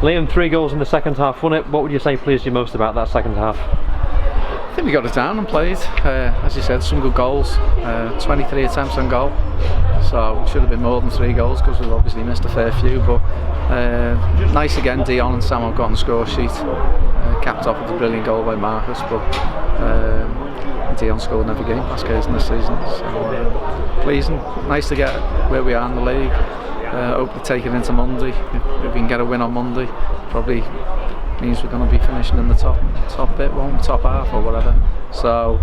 Liam, 3 goals in the second half, won it. What would you say pleased you most about that second half? I think we got it down and played. As you said, some good goals. 23 attempts on goal, so it should have been more than 3 goals because we've obviously missed a fair few. But nice again, Dion and Sam have got on the score sheet. Capped off with a brilliant goal by Marcus, but Dion scored in every game past Curzon this season. So pleasing, nice to get where we are in the league. Hopefully take it into Monday. If we can get a win on Monday, probably means we're going to be finishing in the top top half or whatever. So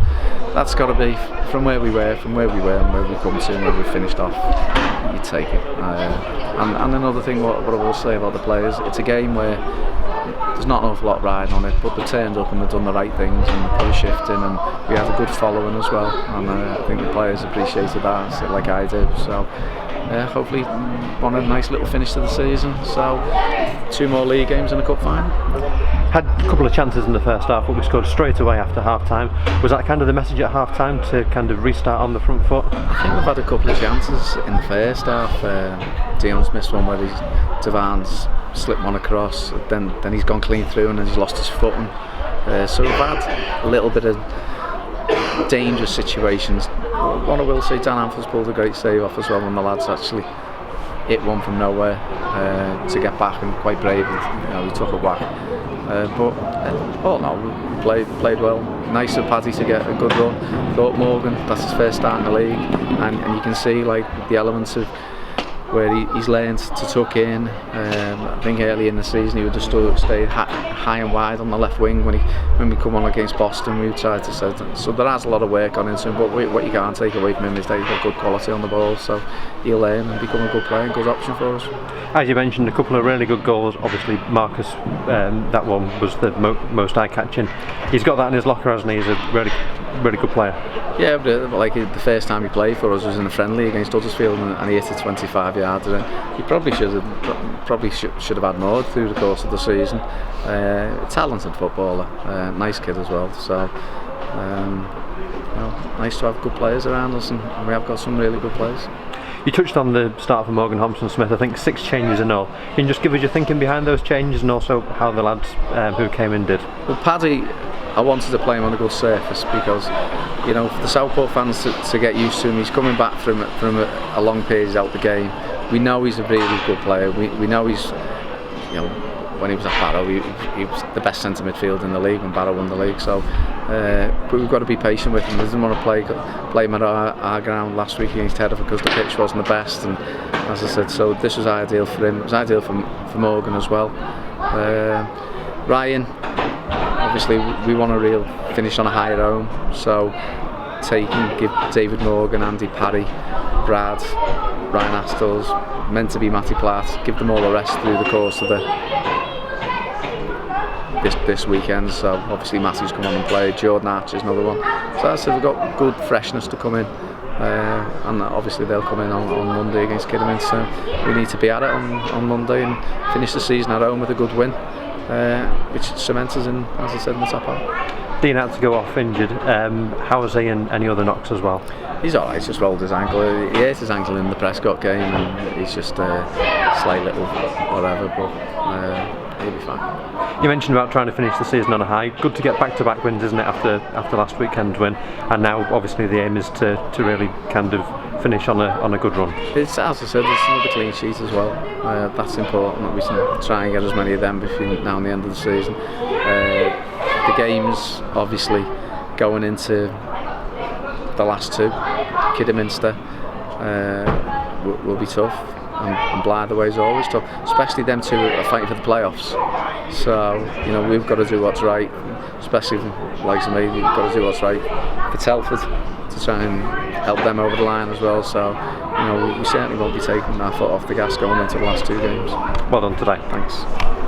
that's got to be from where we were and where we come to and where we finished off. You take it. And another thing, what I will say about the players, it's a game where there's not an awful lot riding on it, but they've turned up and they've done the right things and they put a shift in, and we have a good following as well. And I think the players appreciated that, like I do. So hopefully want a nice little finish to the season. So 2 more league games and a cup final. Had a couple of chances in the first half, but we scored straight away after half time. Was that kind of the message at half time, to kind of restart on the front foot? I think we've had a couple of chances in the first half. Dion's missed one where Devan's slipped one across, then he's gone clean through and then he's lost his footing. So we've had a little bit of dangerous situations. What I will say, Dan Anthers pulled a great save off as well when the lads actually hit one from nowhere to get back, and quite brave. He took it back. But all in all, we played well. Nice of Paddy to get a good run. Thought Morgan, that's his first start in the league, and you can see like the elements of where he's learned to tuck in. I think early in the season he would have stayed high and wide on the left wing when we come on against Boston. We tried to set it. So there has a lot of work gone into him, but what you can't take away from him is that he's got good quality on the ball, so he'll learn and become a good player, a good option for us. As you mentioned, a couple of really good goals. Obviously Marcus, that one was the most eye-catching. He's got that in his locker, hasn't he? He's a really good player. Yeah, but like the first time he played for us was in a friendly against Huddersfield, and he hit a 25 yarder. He probably should have had more through the course of the season. Talented footballer, nice kid as well. So nice to have good players around us, and we have got some really good players. You touched on the start for Morgan Hobson-Smith. I think 6 changes in all. Can you just give us your thinking behind those changes, and also how the lads who came in did? Well, Paddy, I wanted to play him on a good surface because, for the Southport fans to get used to him, he's coming back from a long period out the game. We know he's a really good player. We know he's, when he was at Barrow, he was the best centre midfielder in the league when Barrow won the league. So, but we've got to be patient with him. We didn't want to play him at our ground last week against Hereford because the pitch wasn't the best. And as I said, so this was ideal for him. It was ideal for Morgan as well. Ryan, obviously, we want a real finish on a higher home. So, give David Morgan, Andy Parry, Brad, Ryan Astles, meant to be Matty Platt, give them all a rest through the course of this weekend. So obviously Matthew's come on and played, Jordan Archer's another one. So as I said, we've got good freshness to come in, and obviously they'll come in on Monday against Kidderminster. So we need to be at it on Monday and finish the season at home with a good win, which cements us in, as I said, in the top half. Dean had to go off injured. How was he, and any other knocks as well? He's alright, he's just rolled his ankle. He hurt his ankle in the Prescott game, and he's just a slight little whatever, but he'll be fine. You mentioned about trying to finish the season on a high. Good to get back-to-back wins, isn't it, after last weekend win? And now obviously the aim is to really kind of finish on a good run. It's, as I said, it's another clean sheet as well. That's important that we can try and get as many of them between now and the end of the season. The games, obviously, going into the last 2, Kidderminster will be tough, and Blythe away is always tough, especially them 2 are fighting for the playoffs. So we've got to do what's right, especially like me. We've got to do what's right for Telford to try and help them over the line as well. So we certainly won't be taking our foot off the gas going into the last 2 games. Well done today. Thanks.